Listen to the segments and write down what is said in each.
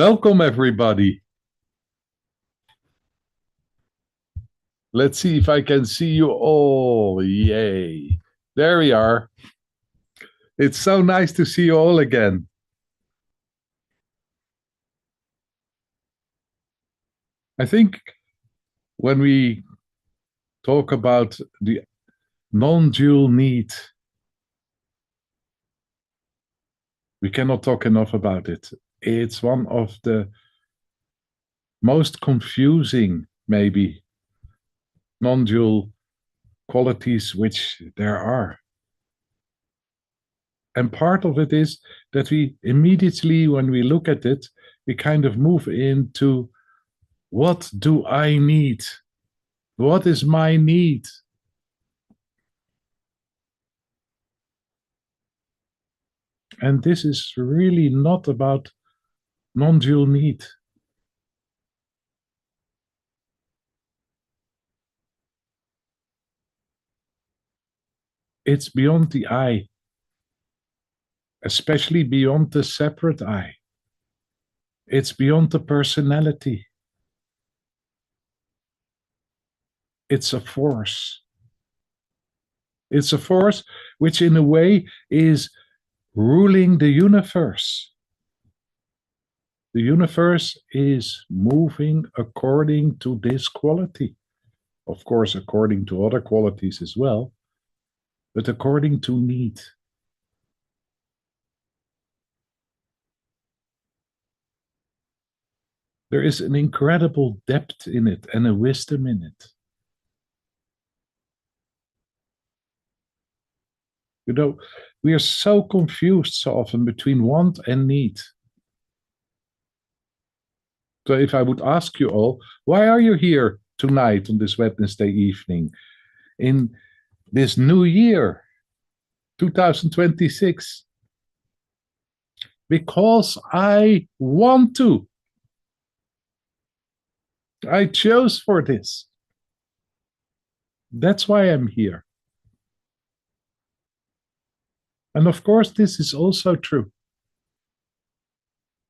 Welcome, everybody. Let's see if I can see you all. Yay. There we are. It's so nice to see you all again. I think when we talk about the non-dual need, we cannot talk enough about it. It's one of the most confusing, maybe, non-dual qualities which there are. And part of it is that we immediately, when we look at it, we kind of move into what do I need? What is my need? And this is really not about non-dual need. It's beyond the I, especially beyond the separate I. It's beyond the personality. It's a force. It's a force which, in a way, is ruling the universe. The universe is moving according to this quality. Of course, according to other qualities as well, but according to need. There is an incredible depth in it and a wisdom in it. You know, we are so confused so often between want and need. So if I would ask you all, why are you here tonight on this Wednesday evening in this new year, 2026? Because I want to. I chose for this. That's why I'm here. And of course, this is also true.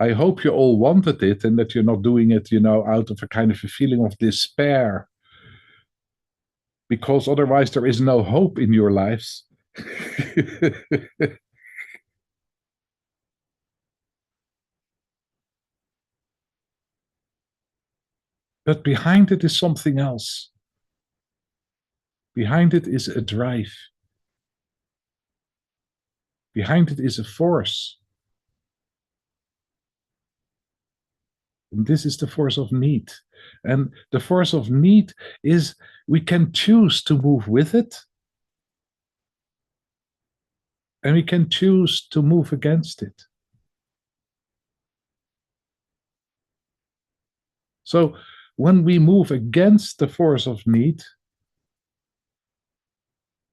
I hope you all wanted it and that you're not doing it, out of a kind of a feeling of despair. Because otherwise there is no hope in your lives. But behind it is something else. Behind it is a drive. Behind it is a force. And this is the force of need. And the force of need is we can choose to move with it. And we can choose to move against it. So when we move against the force of need,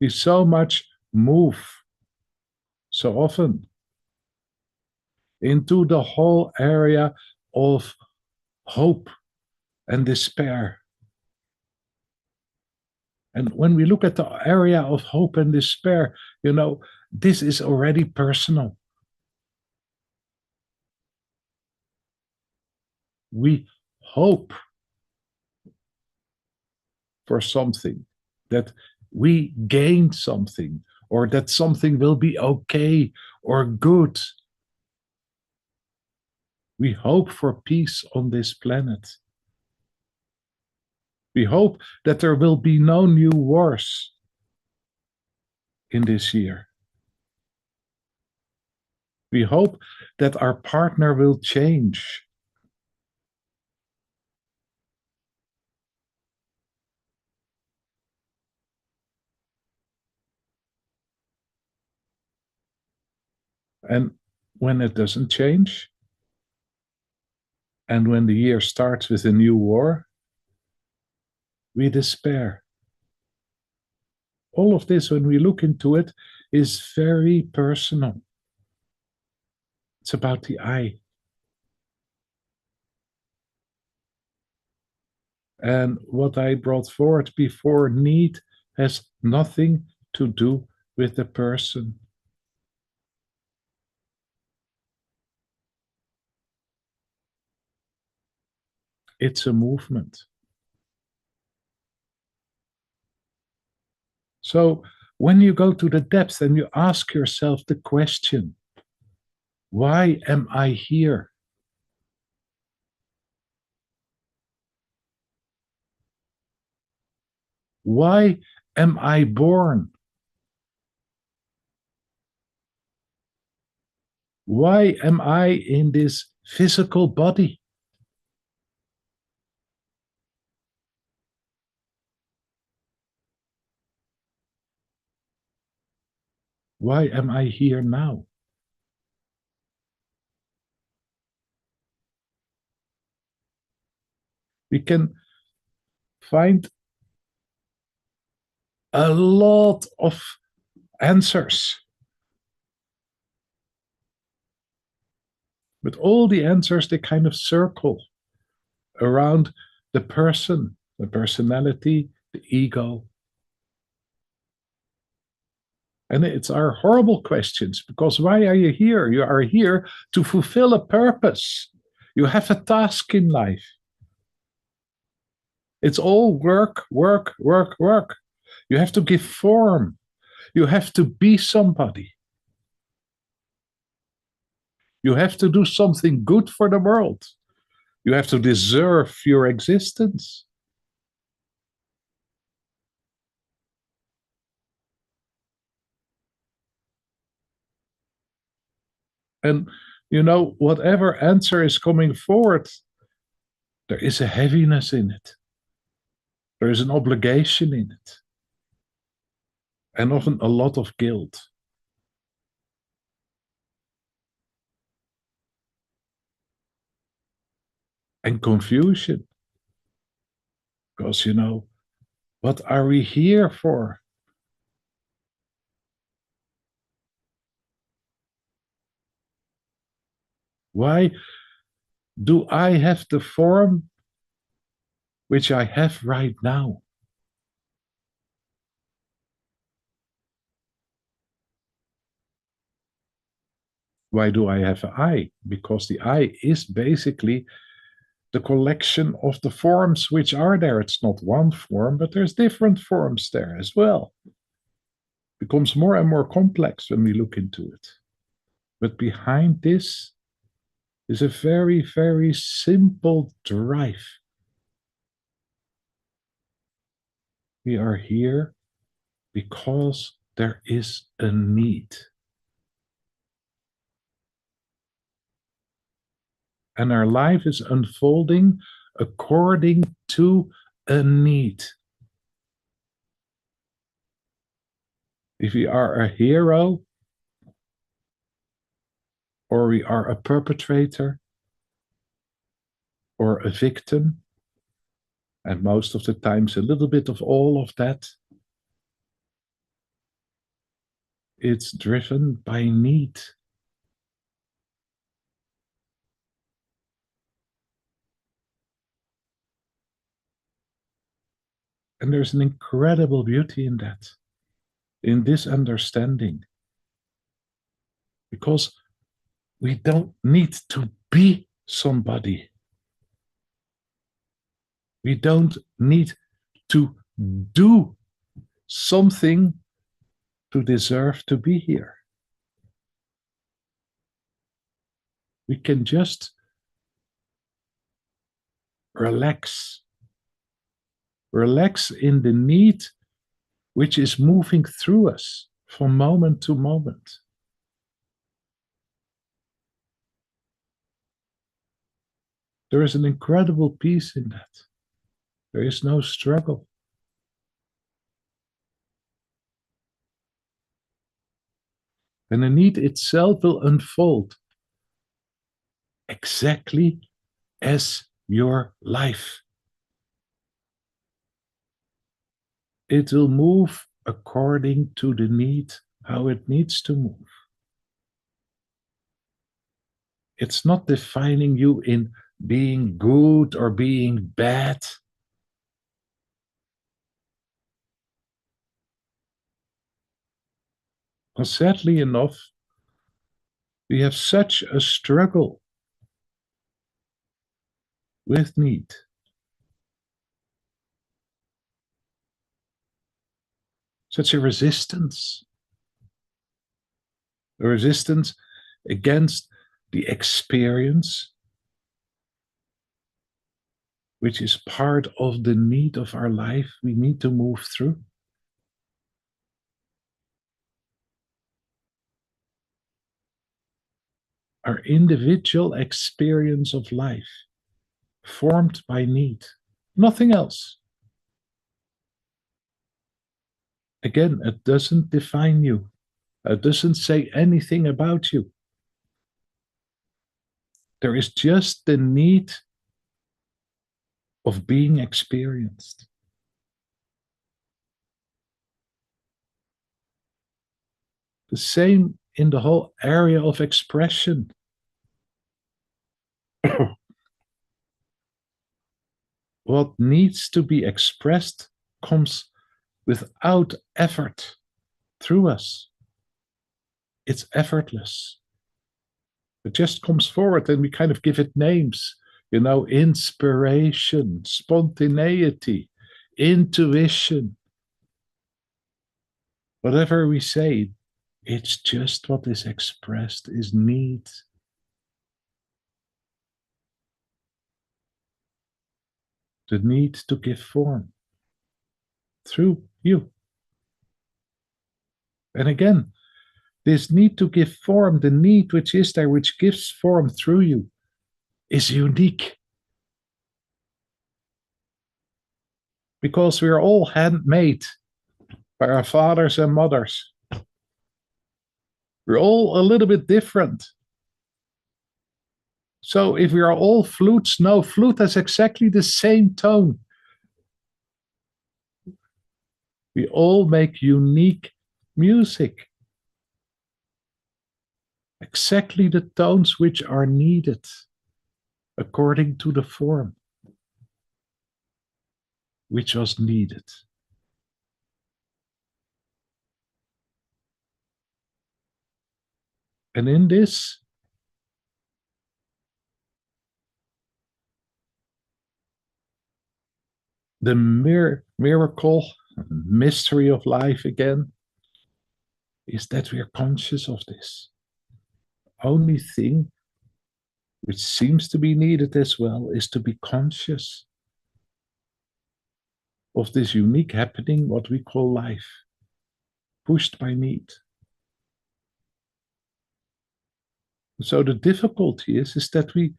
we so much move so often into the whole area of hope and despair. And when we look at the area of hope and despair, this is already personal. We hope for something, that we gain something, or that something will be okay or good. We hope for peace on this planet. We hope that there will be no new wars in this year. We hope that our partner will change. And when it doesn't change, and when the year starts with a new war, we despair. All of this, when we look into it, is very personal. It's about the I. And what I brought forward before, need, has nothing to do with the person. It's a movement. So when you go to the depth and you ask yourself the question, why am I here? Why am I born? Why am I in this physical body? Why am I here now? We can find a lot of answers. But all the answers, they kind of circle around the person, the personality, the ego. And it's our horrible questions, because why are you here? You are here to fulfill a purpose. You have a task in life. It's all work, work, work, work. You have to give form. You have to be somebody. You have to do something good for the world. You have to deserve your existence. And, whatever answer is coming forward, there is a heaviness in it. There is an obligation in it. And often a lot of guilt. And confusion. Because, what are we here for? Why do I have the form which I have right now? Why do I have an eye? Because the eye is basically the collection of the forms which are there. It's not one form, but there's different forms there as well. It becomes more and more complex when we look into it. But behind this is a very, very simple drive. We are here because there is a need. And our life is unfolding according to a need. If we are a hero, or we are a perpetrator, or a victim, and most of the times a little bit of all of that, it's driven by need. And there's an incredible beauty in that, in this understanding. Because we don't need to be somebody. We don't need to do something to deserve to be here. We can just relax. Relax in the need which is moving through us from moment to moment. There is an incredible peace in that. There is no struggle. And the need itself will unfold exactly as your life. It will move according to the need, how it needs to move. It's not defining you in being good or being bad. Well, sadly enough, we have such a struggle with need. such a resistance against the experience, which is part of the need of our life we need to move through. Our individual experience of life, formed by need, nothing else. Again, it doesn't define you. It doesn't say anything about you. There is just the need of being experienced. The same in the whole area of expression. What needs to be expressed comes without effort through us. It's effortless. It just comes forward and we kind of give it names, inspiration, spontaneity, intuition. Whatever we say, it's just what is expressed is need. The need to give form through you. And again, this need to give form, the need which is there, which gives form through you, is unique. Because we are all handmade by our fathers and mothers. We're all a little bit different. So if we are all flutes, no, flute has exactly the same tone. We all make unique music. Exactly the tones which are needed according to the form which was needed. And in this, the miracle, mystery of life again, is that we are conscious of this. Only thing which seems to be needed as well is to be conscious of this unique happening, what we call life, pushed by need. So the difficulty is that we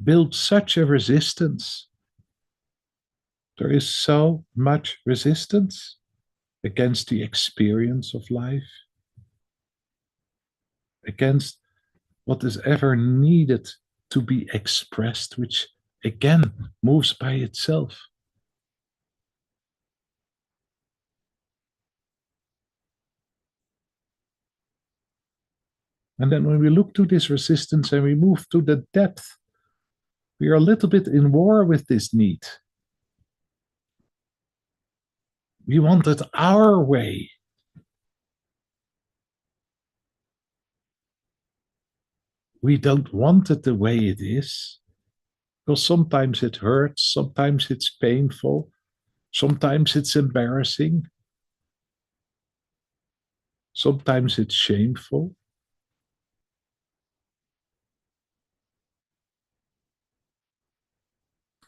build such a resistance. There is so much resistance against the experience of life, against what is ever needed to be expressed, which again moves by itself. And then when we look to this resistance and we move to the depth, we are a little bit in war with this need. We want it our way. We don't want it the way it is, because sometimes it hurts, sometimes it's painful, sometimes it's embarrassing, sometimes it's shameful.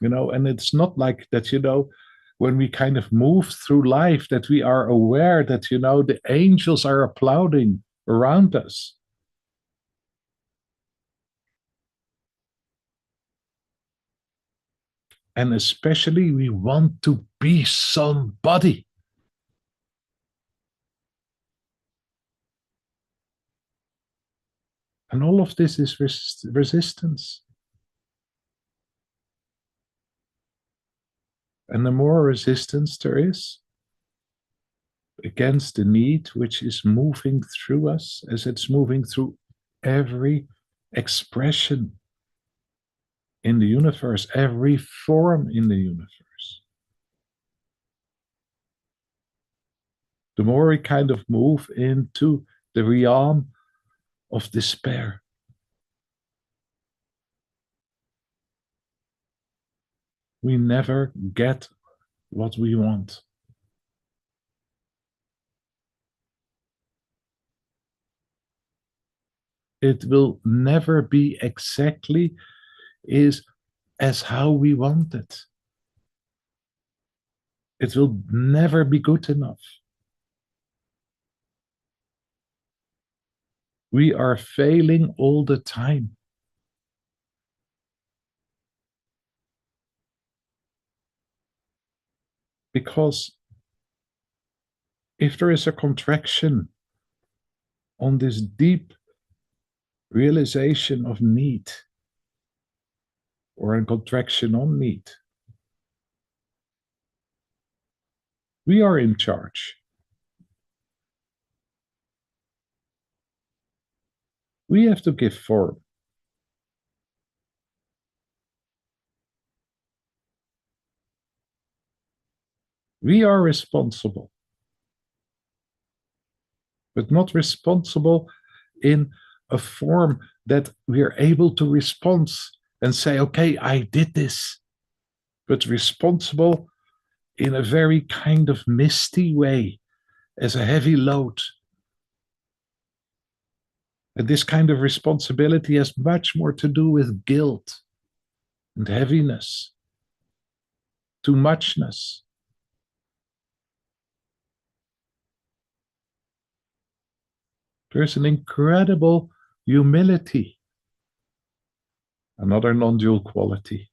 And it's not like that, when we kind of move through life, that we are aware that, the angels are applauding around us. And especially, we want to be somebody. And all of this is resistance. And the more resistance there is against the need which is moving through us, as it's moving through every expression in the universe, every form in the universe, the more we kind of move into the realm of despair. We never get what we want. It will never be exactly is as how we want it. It will never be good enough. We are failing all the time. Because if there is a contraction on this deep realization of need, or a contraction on need, we are in charge. We have to give form. We are responsible, but not responsible in a form that we are able to respond and say, okay, I did this, but responsible in a very kind of misty way as a heavy load. And this kind of responsibility has much more to do with guilt and heaviness, too muchness. There's an incredible humility, another non-dual quality,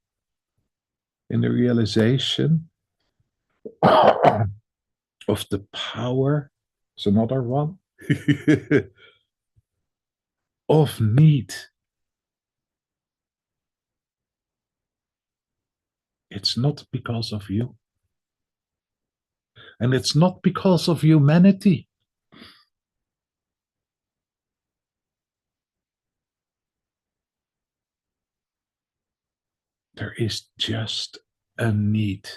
in the realization of the power, is another one, of need. It's not because of you. And it's not because of humanity. There is just a need.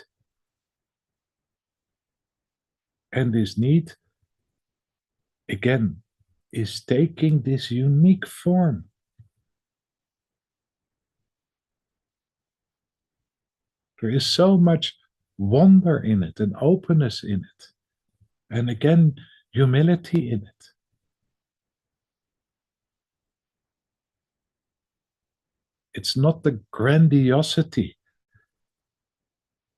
And this need, again, is taking this unique form. There is so much wonder in it and openness in it. And again, humility in it. It's not the grandiosity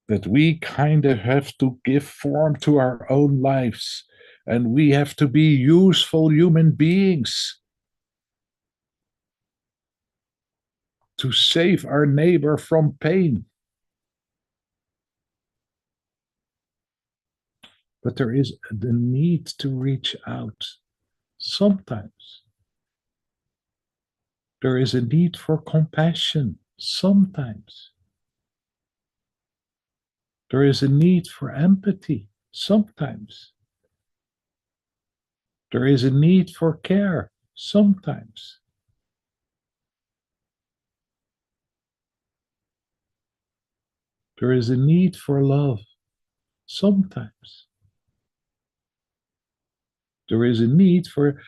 that we kind of have to give form to our own lives and we have to be useful human beings to save our neighbor from pain. But there is the need to reach out sometimes. There is a need for compassion sometimes. There is a need for empathy sometimes. There is a need for care sometimes. There is a need for love sometimes. There is a need for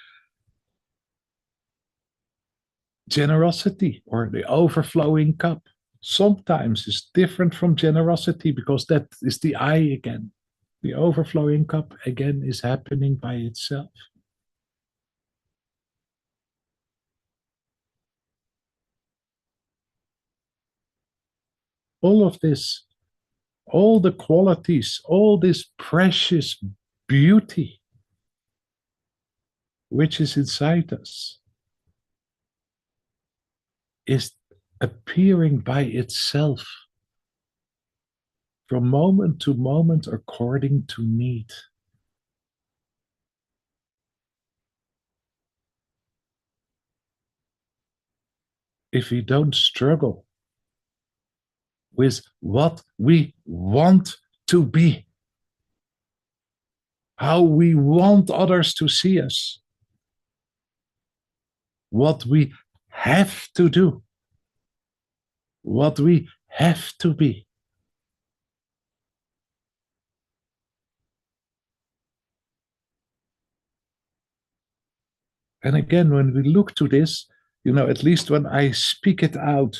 generosity or the overflowing cup. Sometimes it's different from generosity because that is the I again. The overflowing cup again is happening by itself. All of this, all the qualities, all this precious beauty which is inside us is appearing by itself from moment to moment according to need. If we don't struggle with what we want to be, how we want others to see us, what we have to do, what we have to be. And again, when we look to this, at least when I speak it out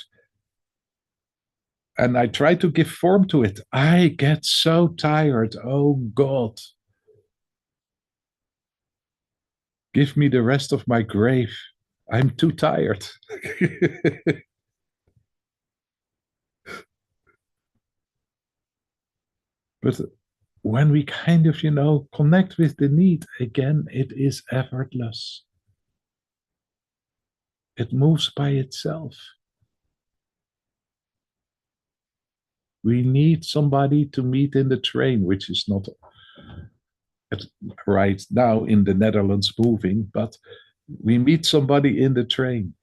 and I try to give form to it, I get so tired. Oh God, give me the rest of my grave. I'm too tired. But when we kind of, connect with the need, again, it is effortless. It moves by itself. We need somebody to meet in the train, which is not right now in the Netherlands moving, but we meet somebody in the train.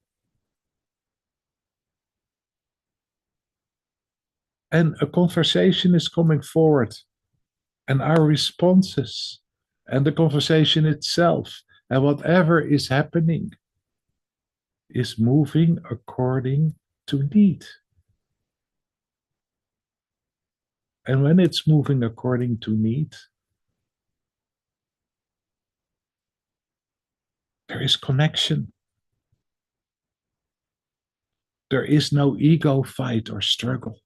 And a conversation is coming forward, and our responses, and the conversation itself, and whatever is happening is moving according to need. And when it's moving according to need, there is connection. There is no ego fight or struggle.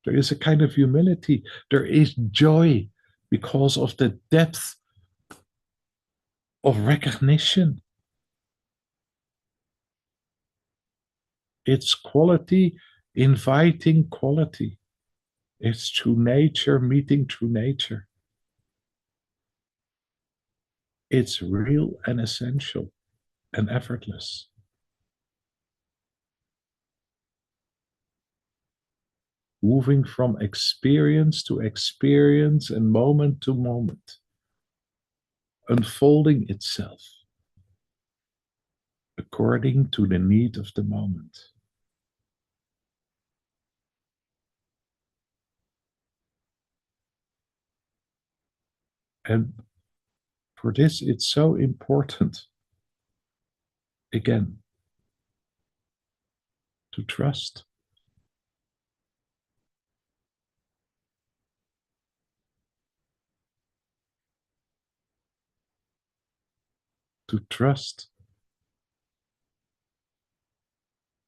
There is a kind of humility. There is joy because of the depth of recognition. It's quality inviting quality. It's true nature meeting true nature. It's real and essential and effortless. Moving from experience to experience and moment to moment, unfolding itself according to the need of the moment. And for this, it's so important, again, to trust. To trust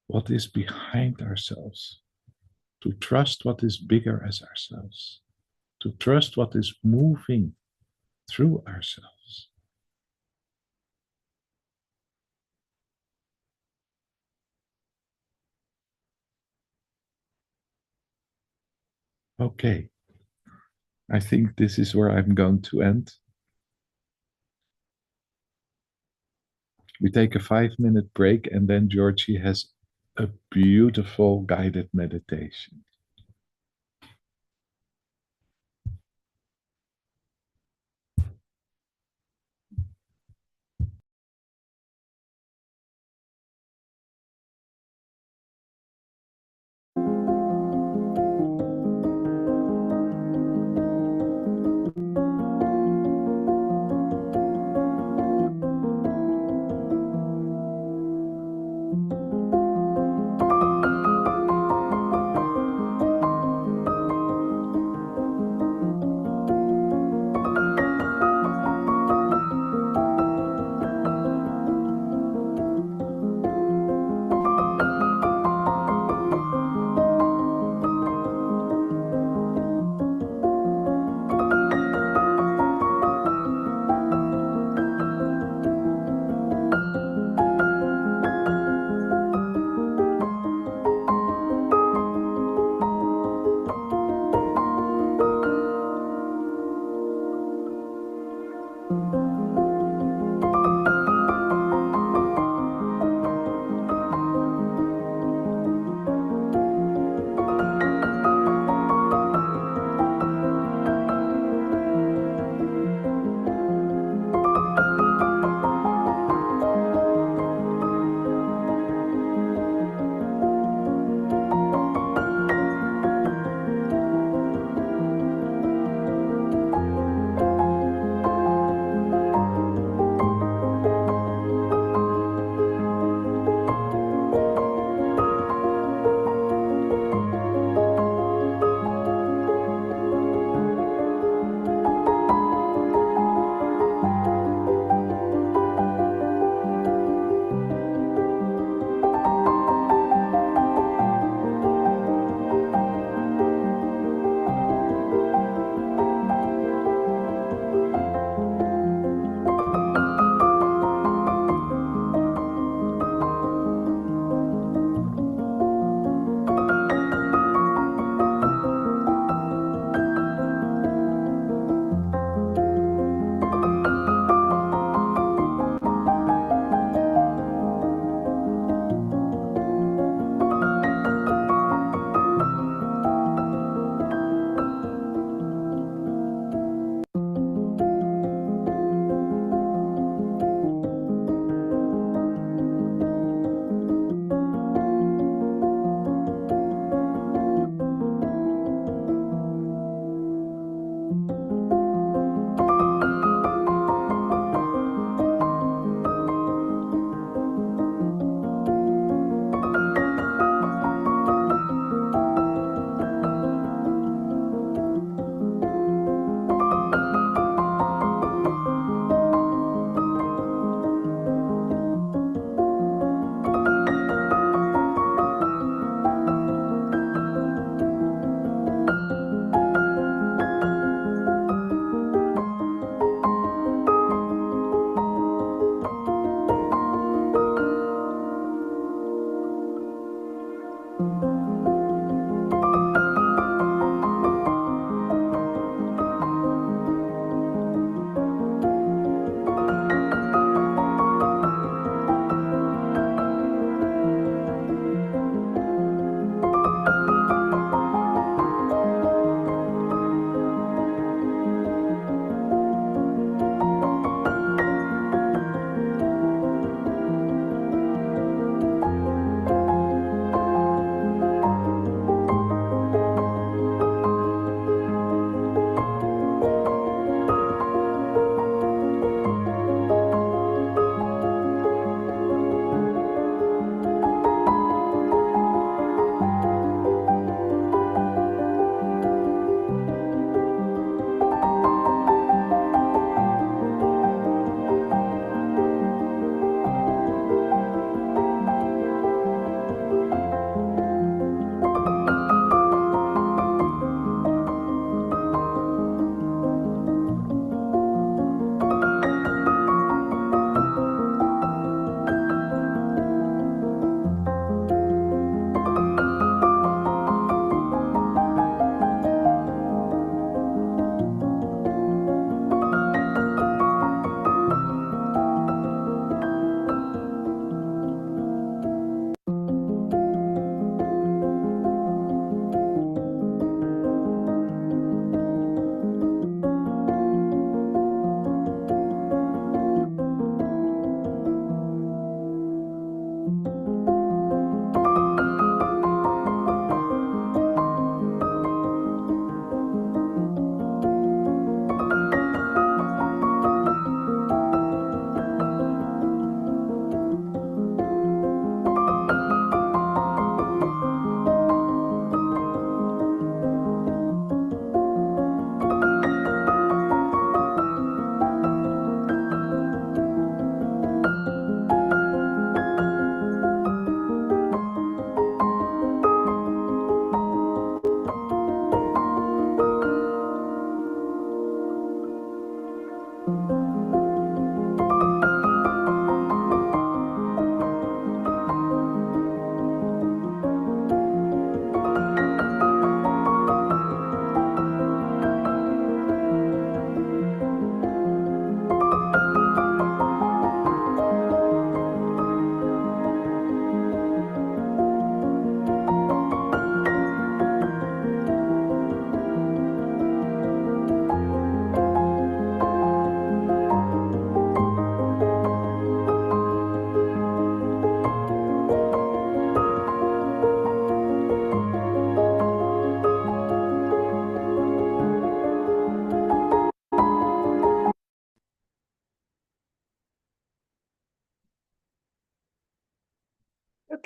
what is behind ourselves, to trust what is bigger as ourselves, to trust what is moving through ourselves. Okay, I think this is where I'm going to end. We take a 5-minute break, and then Georgie has a beautiful guided meditation.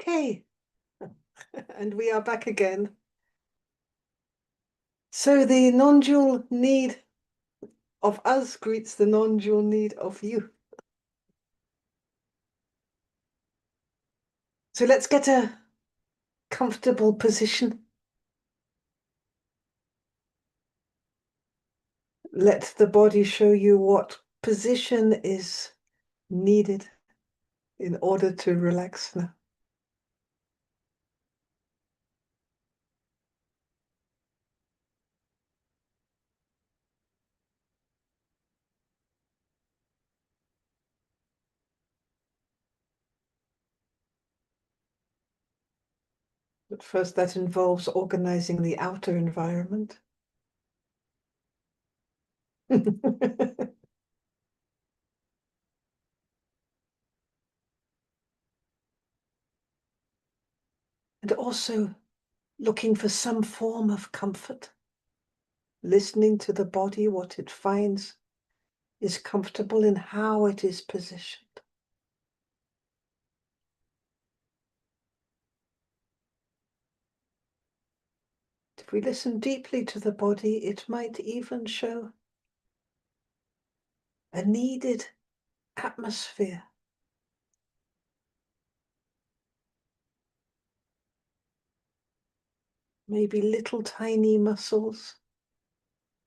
Okay, and we are back again. So the non-dual need of us greets the non-dual need of you. So let's get a comfortable position. Let the body show you what position is needed in order to relax now. But first, that involves organizing the outer environment. And also looking for some form of comfort, listening to the body, what it finds is comfortable in how it is positioned. If we listen deeply to the body, it might even show a needed atmosphere. Maybe little tiny muscles,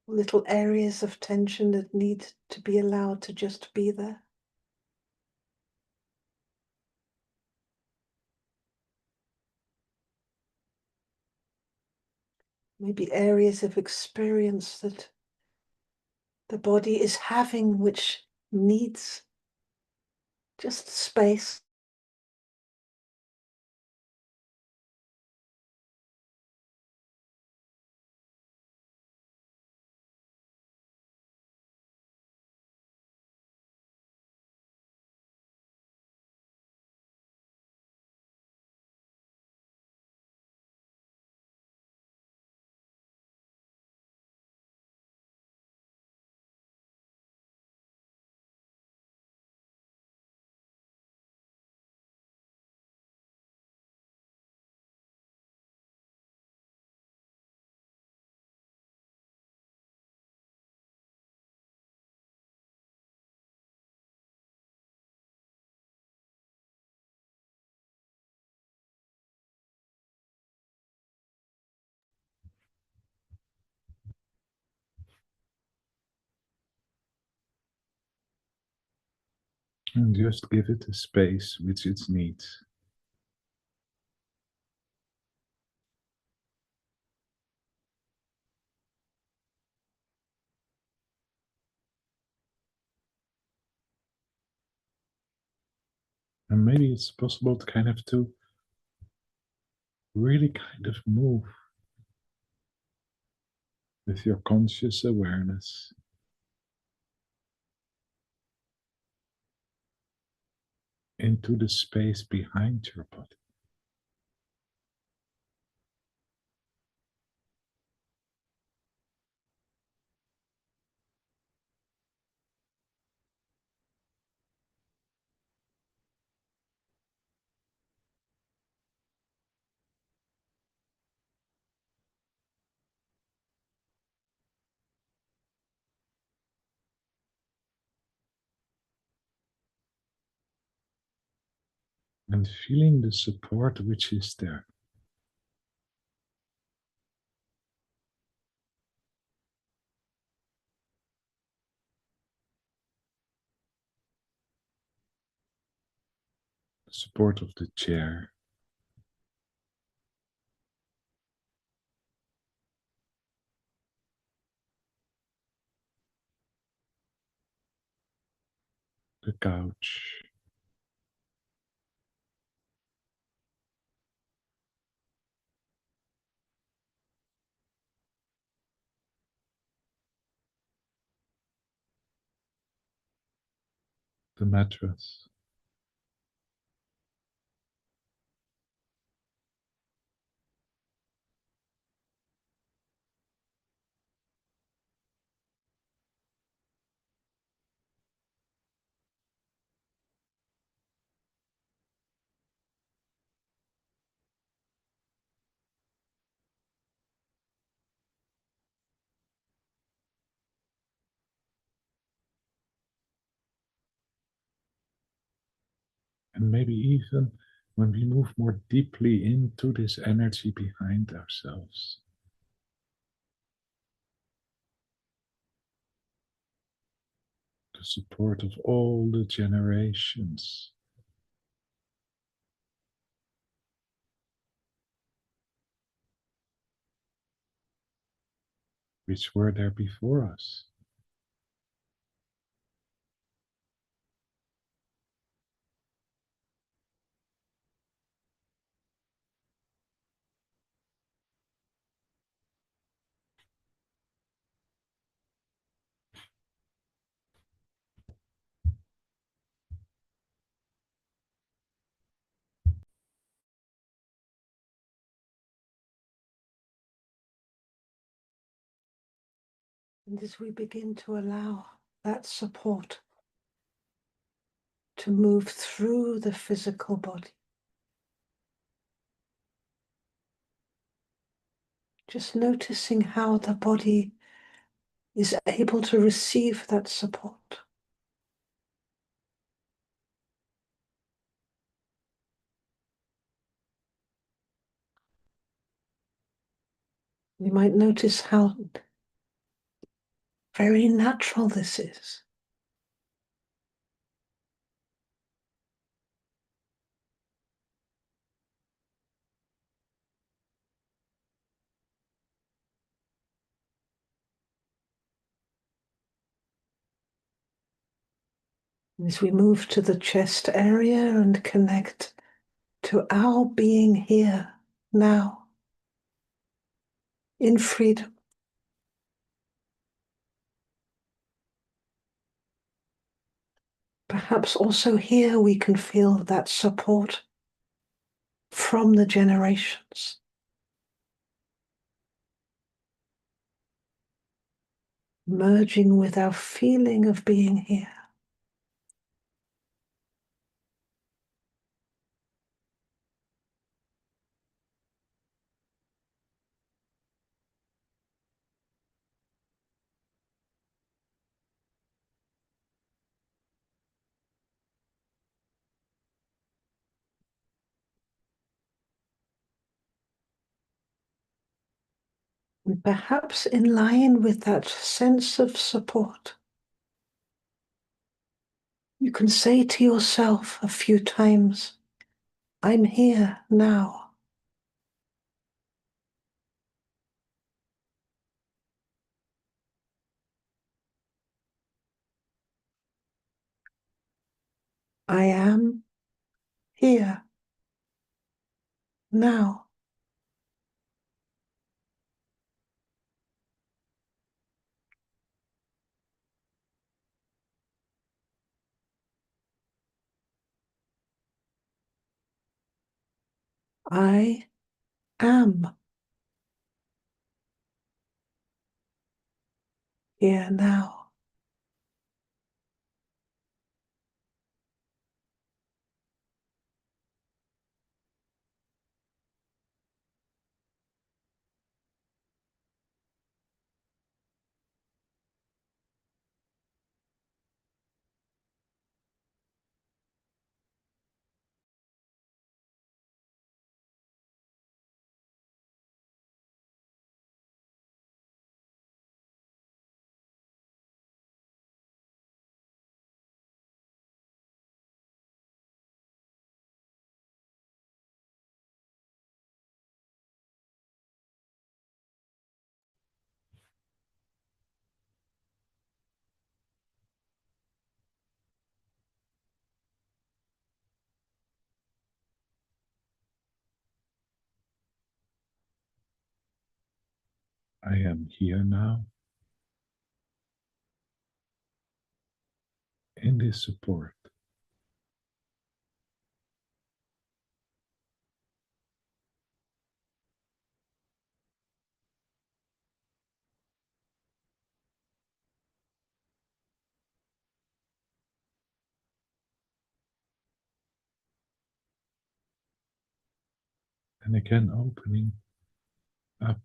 little areas of tension that need to be allowed to just be there. Maybe areas of experience that the body is having, which needs just space. And just give it the space which it needs. And maybe it's possible to kind of to really kind of move with your conscious awareness into the space behind your body. And feeling the support which is there. The support of the chair. The couch. The mattress. And maybe even when we move more deeply into this energy behind ourselves. The support of all the generations. Which were there before us. And as we begin to allow that support to move through the physical body, just noticing how the body is able to receive that support. You might notice how very natural this is. As we move to the chest area and connect to our being here now in freedom. Perhaps also here we can feel that support from the generations. Merging with our feeling of being here. And perhaps in line with that sense of support, you can say to yourself a few times, I'm here now. I am here now. I am here now. I am here now in this support. And again, opening up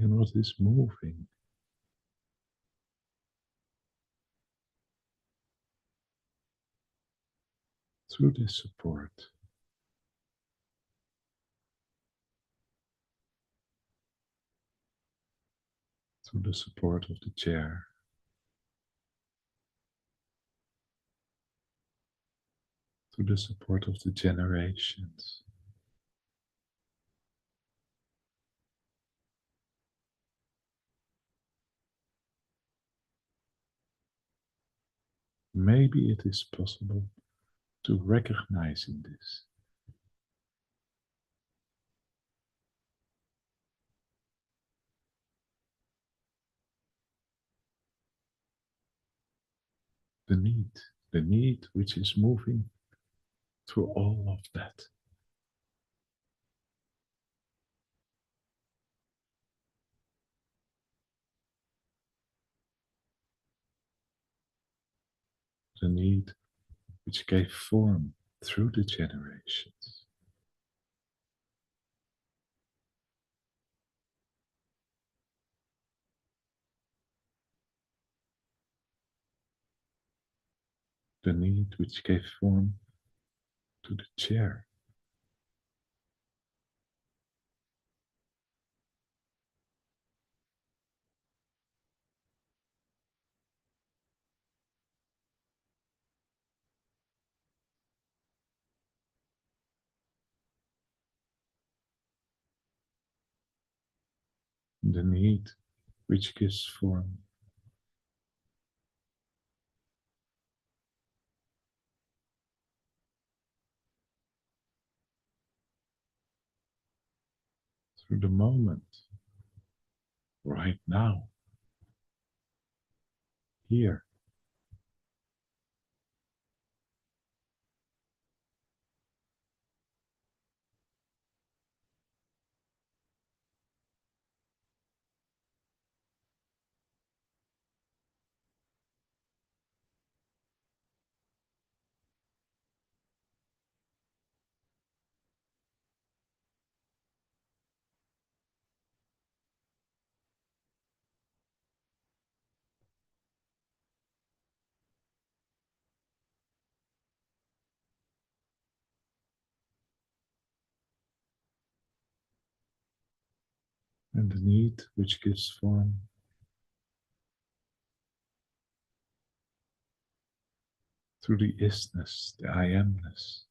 in what is moving. through this support. Through the support of the chair. Through the support of the generations. Maybe it is possible to recognize in this the need which is moving through all of that. The need which gave form through the generations. The need which gave form to the chair. The need which gives form through the moment, right now, here. And the need which gives form through the isness, the I amness.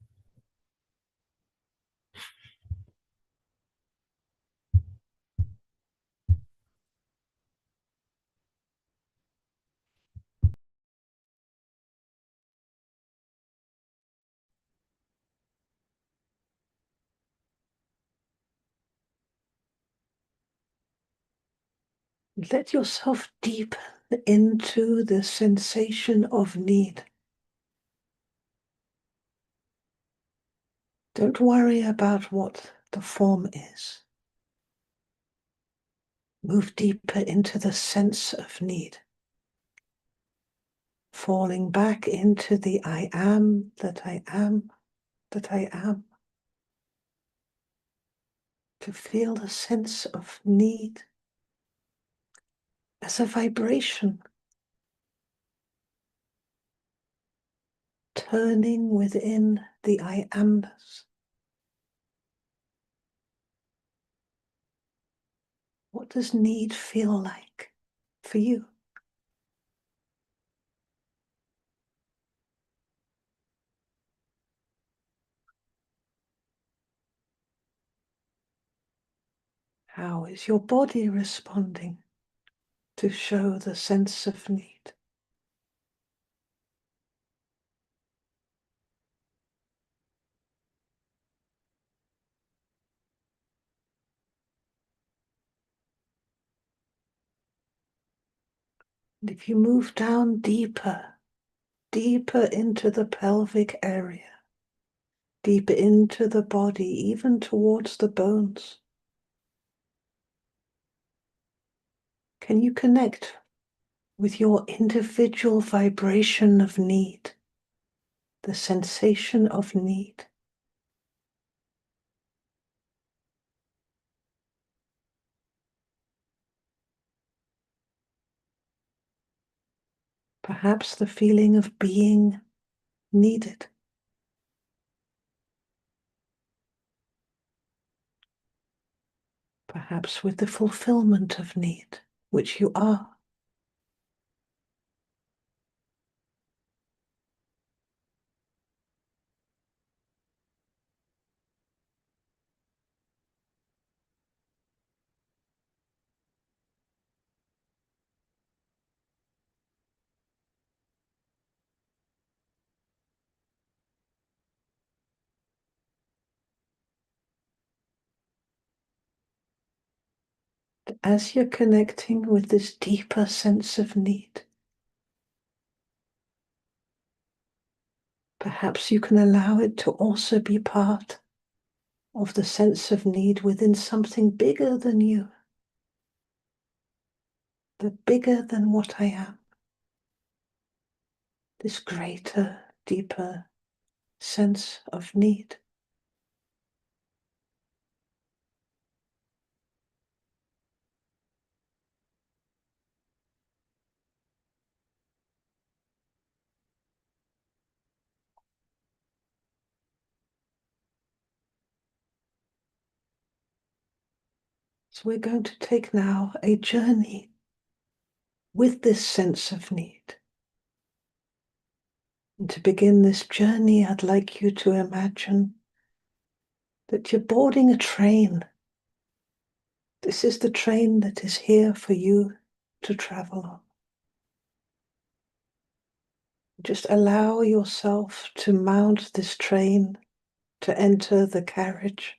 Let yourself deepen into the sensation of need. Don't worry about what the form is. Move deeper into the sense of need. Falling back into the I am, that I am, that I am. To feel the sense of need as a vibration turning within the I amness. What does need feel like for you? How is your body responding to show the sense of need? And if you move down deeper, deeper into the pelvic area, deeper into the body, even towards the bones, can you connect with your individual vibration of need, the sensation of need? Perhaps the feeling of being needed. perhaps with the fulfillment of need, which you are. As you're connecting with this deeper sense of need, perhaps you can allow it to also be part of the sense of need within something bigger than you, the bigger than what I am, this greater, deeper sense of need. So we're going to take now a journey with this sense of need. And to begin this journey, I'd like you to imagine that you're boarding a train. This is the train that is here for you to travel on. Just allow yourself to mount this train, to enter the carriage,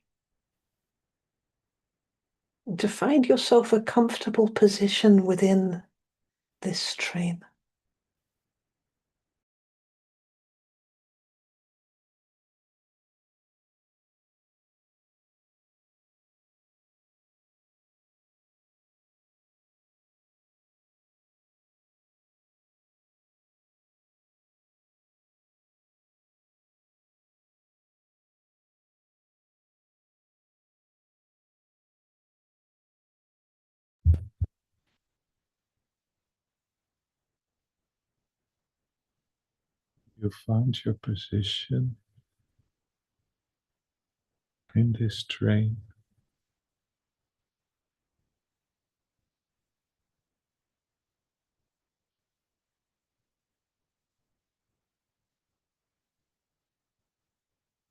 and to find yourself a comfortable position within this train. You found your position in this train.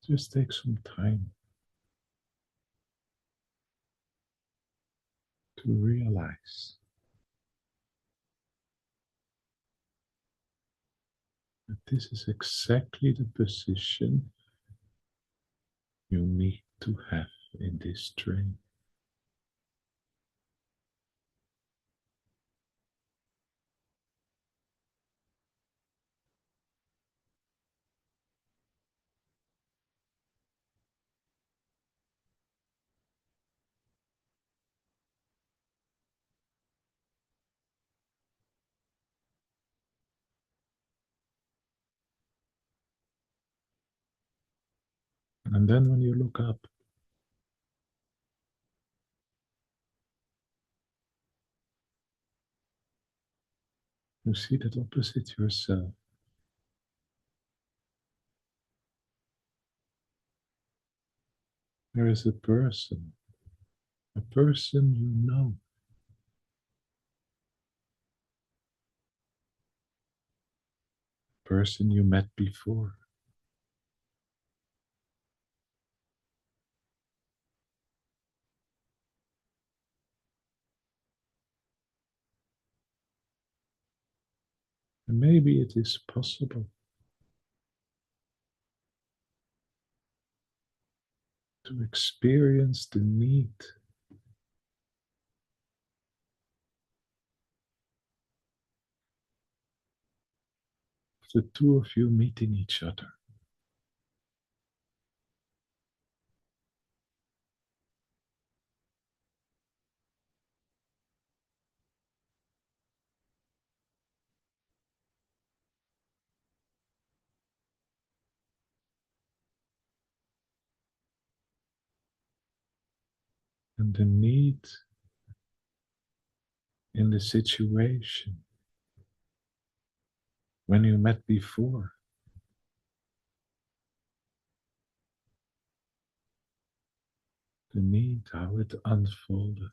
Just take some time to realize that this is exactly the position you need to have in this train. And then when you look up, you see that opposite yourself, there is a person you know, a person you met before. And maybe it is possible to experience the need of the two of you meeting each other. And the need in the situation when you met before. The beneath, how it unfolded.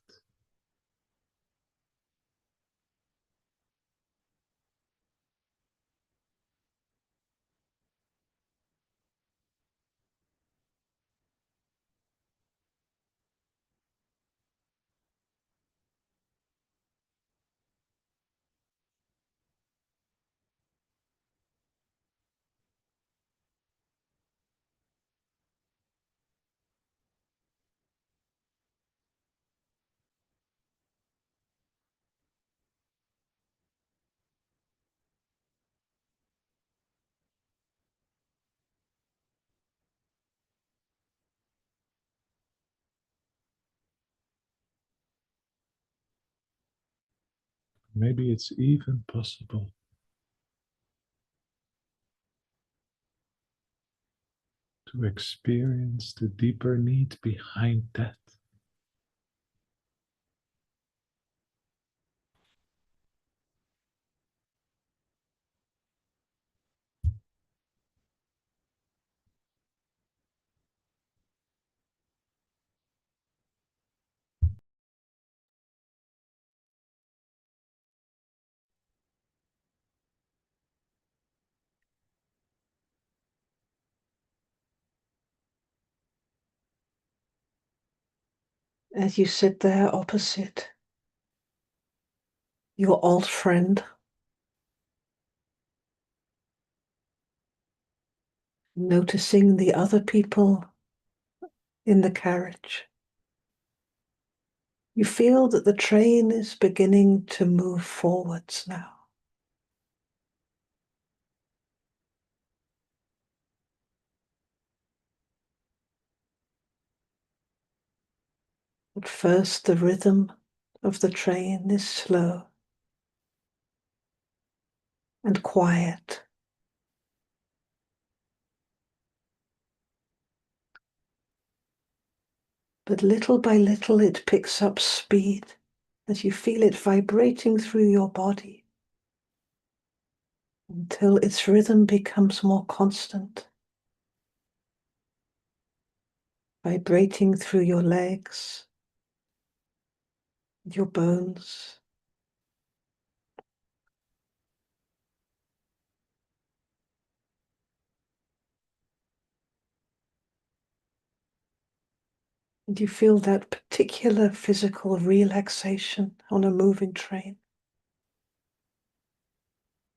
Maybe it's even possible to experience the deeper need behind that. As you sit there opposite your old friend, noticing the other people in the carriage, you feel that the train is beginning to move forwards now. At first, the rhythm of the train is slow and quiet. But little by little, it picks up speed as you feel it vibrating through your body until its rhythm becomes more constant, vibrating through your legs, your bones. And you feel that particular physical relaxation on a moving train,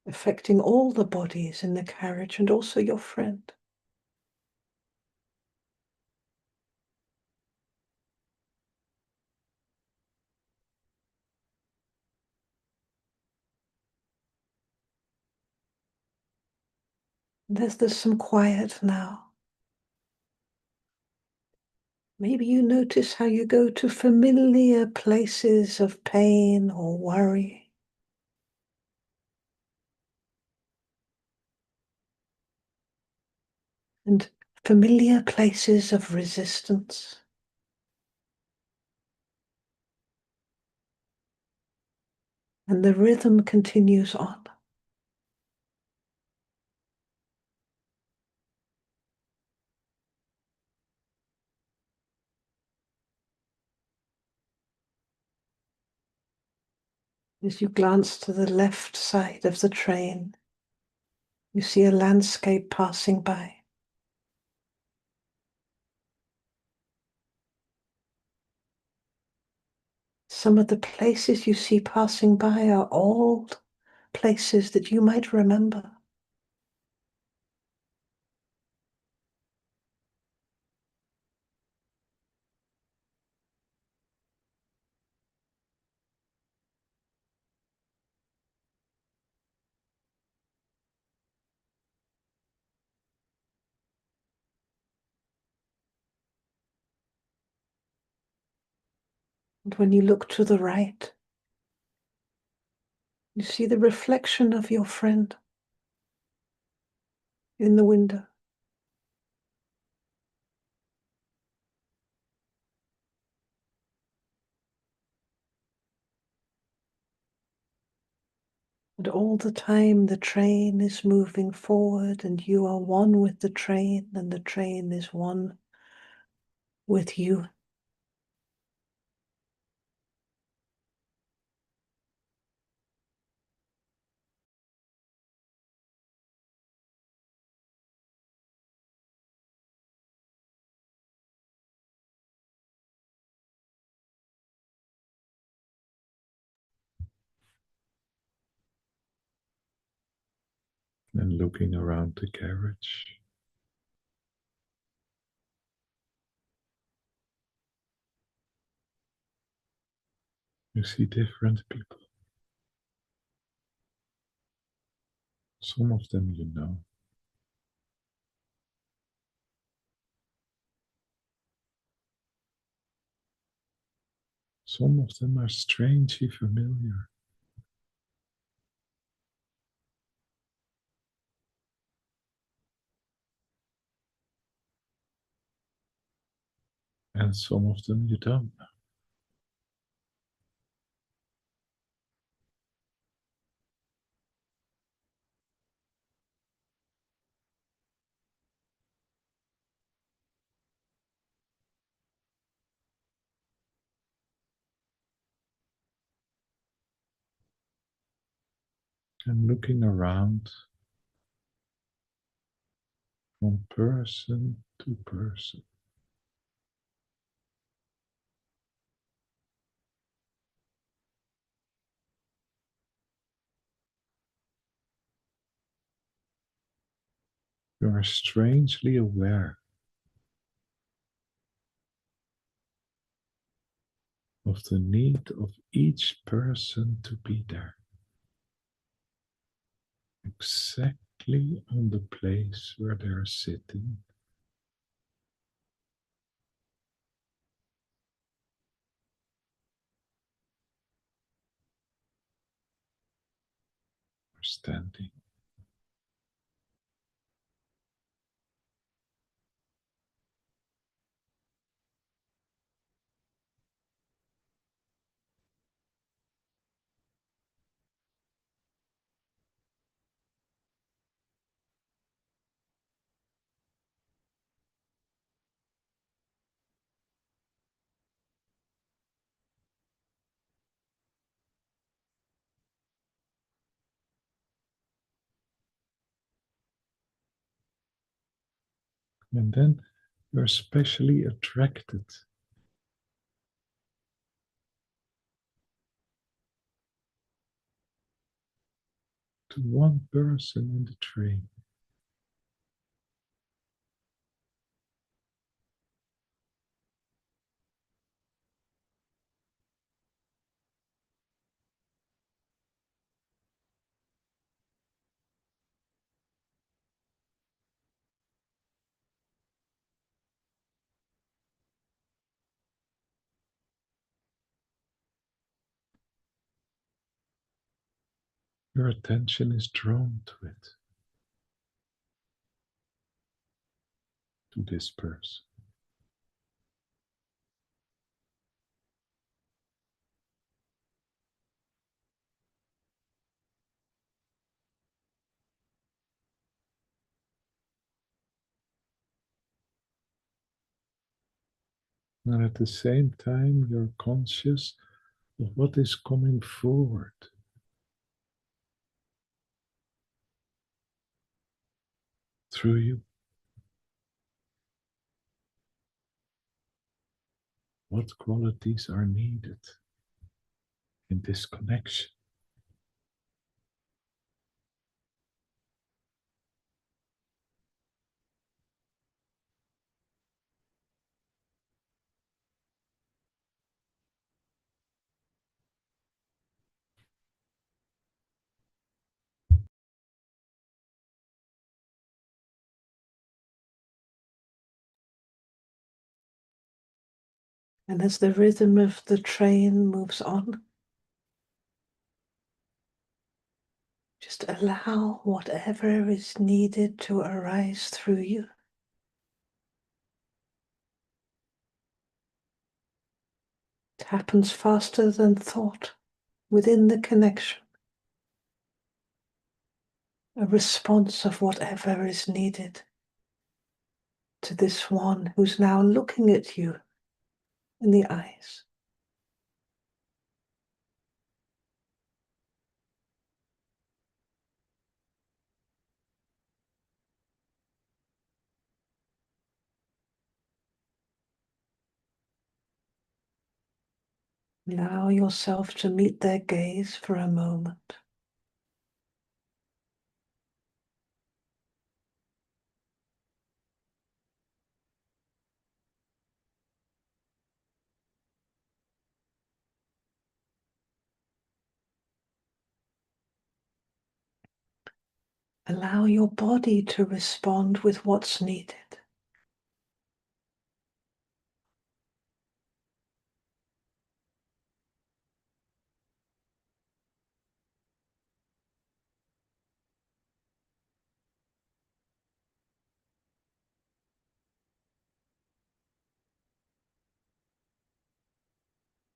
affecting all the bodies in the carriage and also your friend. There's some quiet now. Maybe you notice how you go to familiar places of pain or worry. And familiar places of resistance. And the rhythm continues on. As you glance to the left side of the train, you see a landscape passing by. Some of the places you see passing by are old places that you might remember. And when you look to the right, you see the reflection of your friend in the window. And all the time the train is moving forward and you are one with the train and the train is one with you. And looking around the carriage. You see different people. Some of them you know. Some of them are strangely familiar. And some of them you don't know. And looking around from person to person. You are strangely aware of the need of each person to be there. Exactly on the place where they are sitting. Or standing. And then you're especially attracted to one person in the train. Your attention is drawn to it, to this person. And at the same time, you're conscious of what is coming forward through you. What qualities are needed in this connection? And as the rhythm of the train moves on, just allow whatever is needed to arise through you. It happens faster than thought within the connection. A response of whatever is needed to this one who's now looking at you in the eyes. Allow yourself to meet their gaze for a moment. Allow your body to respond with what's needed.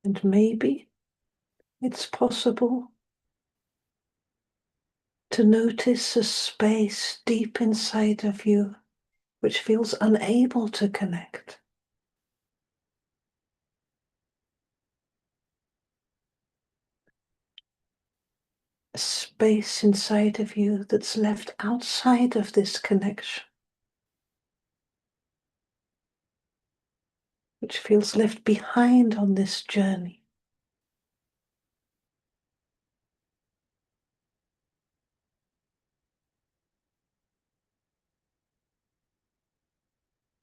And maybe it's possible to notice a space deep inside of you which feels unable to connect. A space inside of you that's left outside of this connection, which feels left behind on this journey.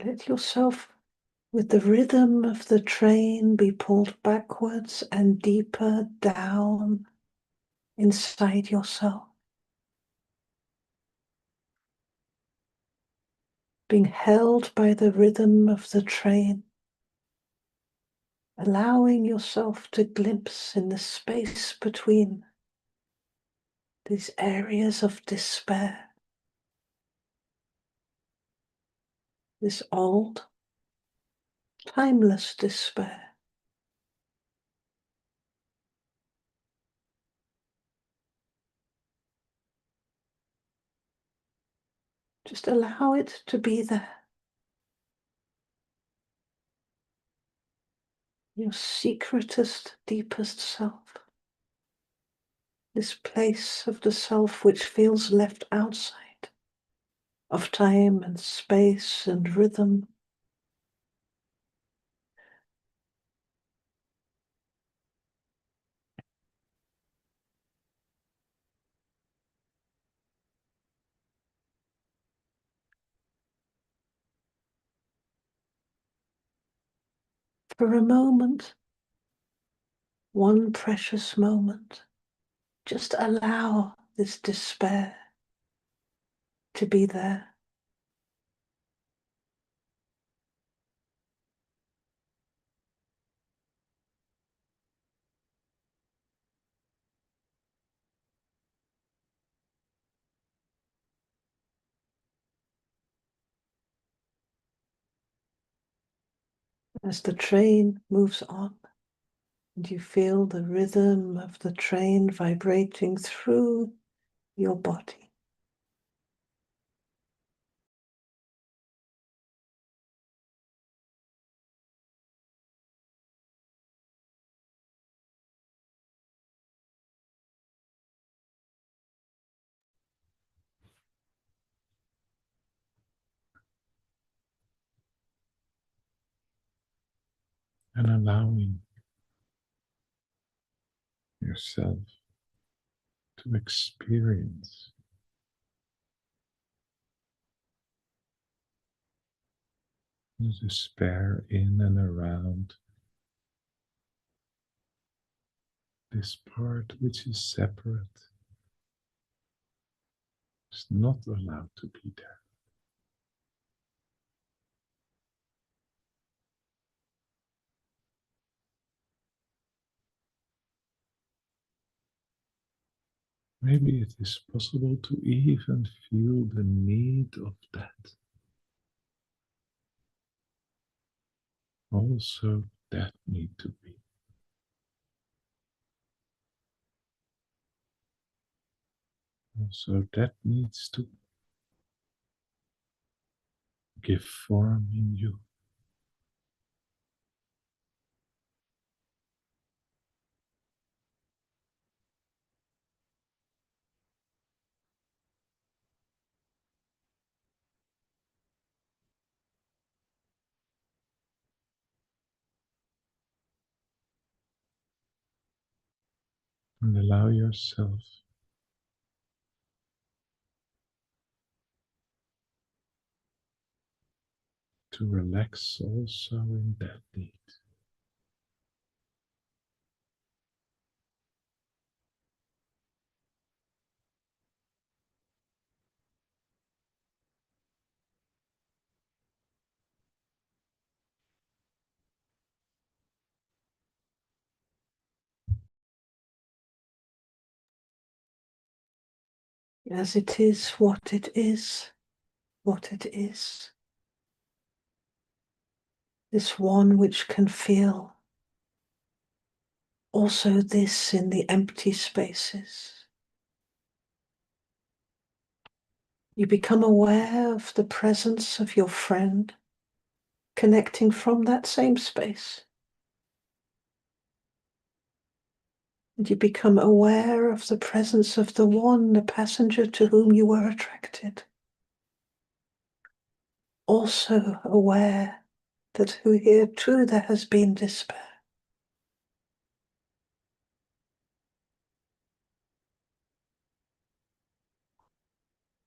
Let yourself, with the rhythm of the train, be pulled backwards and deeper down inside yourself, being held by the rhythm of the train, allowing yourself to glimpse in the space between these areas of despair, this old, timeless despair. Just allow it to be there. Your secretest, deepest self. This place of the self which feels left outside of time and space and rhythm. For a moment, one precious moment, just allow this despair to be there. As the train moves on, and you feel the rhythm of the train vibrating through your body. And allowing yourself to experience the despair in and around this part which is separate, is not allowed to be there. Maybe it is possible to even feel the need of that. Also, that need to be. Also, that needs to give form in you. And allow yourself to relax also in that need. as it is what it is, what it is. This one which can feel also this in the empty spaces. You become aware of the presence of your friend connecting from that same space. And you become aware of the presence of the one, the passenger to whom you were attracted. Also aware that here too there has been despair.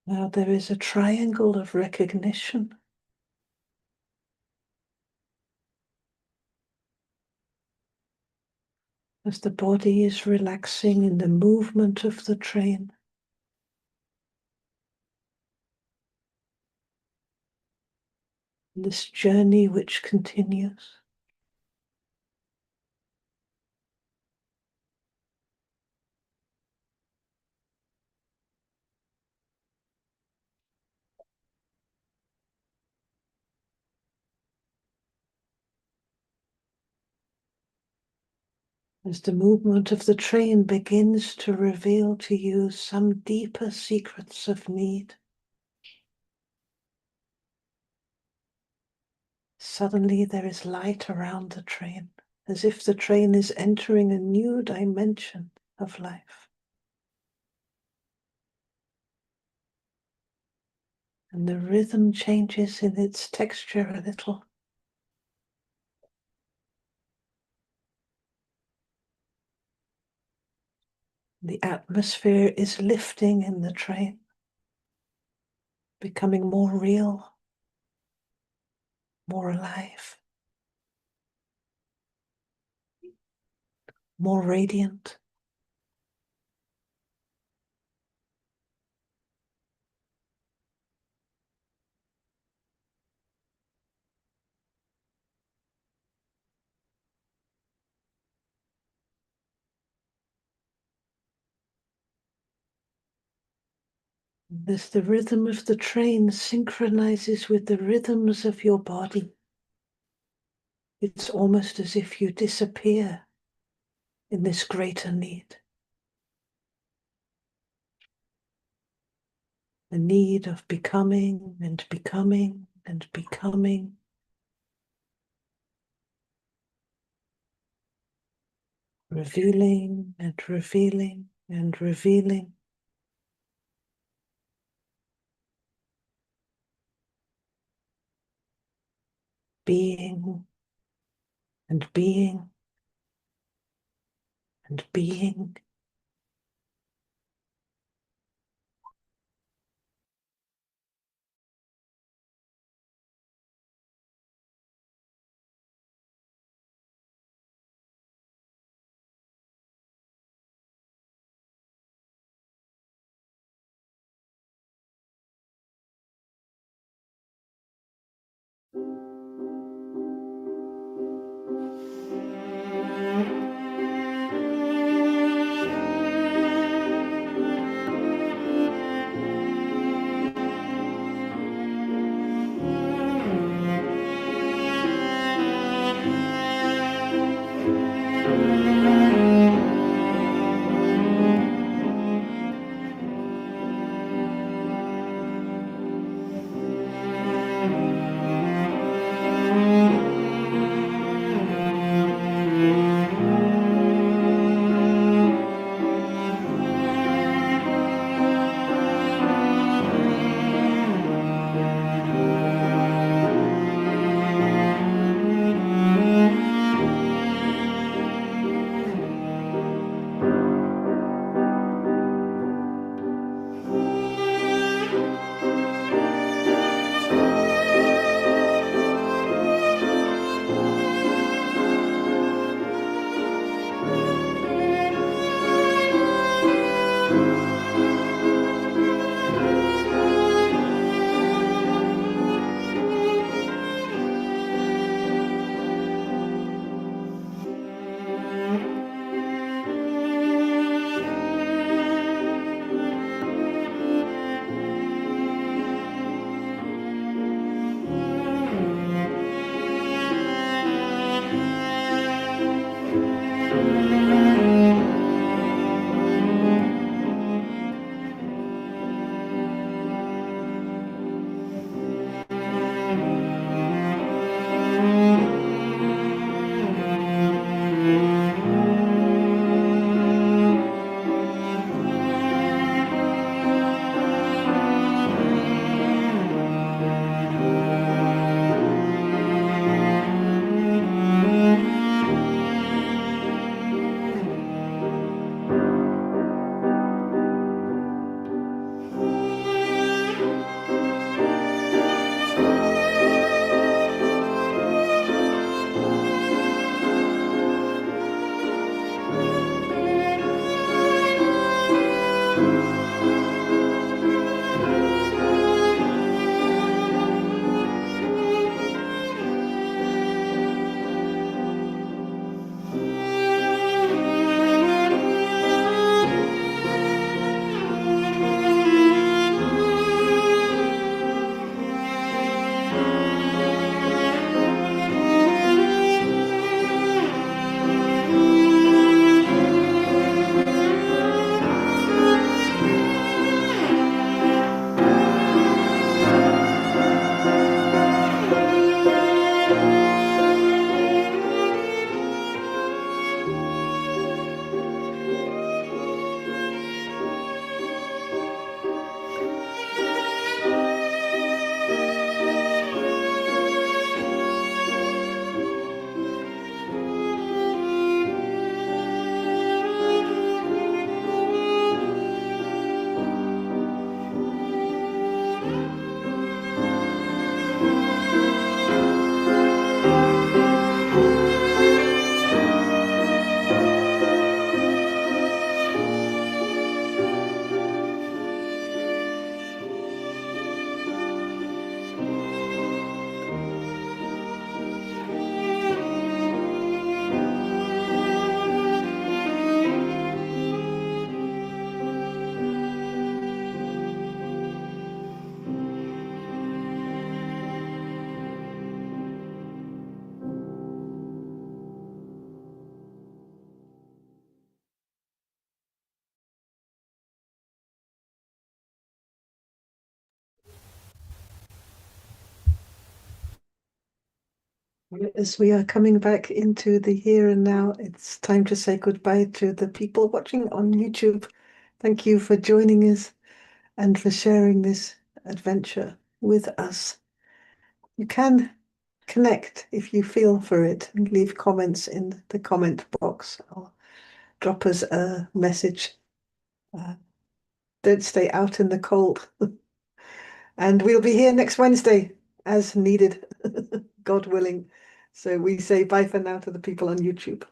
Now there is a triangle of recognition. As the body is relaxing in the movement of the train. This journey which continues. As the movement of the train begins to reveal to you some deeper secrets of need. Suddenly there is light around the train, as if the train is entering a new dimension of life. And the rhythm changes in its texture a little. The atmosphere is lifting in the train, becoming more real, more alive, more radiant. As the rhythm of the train synchronizes with the rhythms of your body, it's almost as if you disappear in this greater need. The need of becoming and becoming and becoming. Revealing and revealing and revealing. Being and being and being. As we are coming back into the here and now, it's time to say goodbye to the people watching on YouTube. Thank you for joining us and for sharing this adventure with us. You can connect if you feel for it and leave comments in the comment box or drop us a message. Don't stay out in the cold. And we'll be here next Wednesday as needed, God willing. So we say bye for now to the people on YouTube.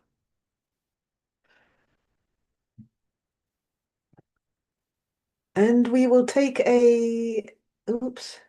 And we will take a, oops,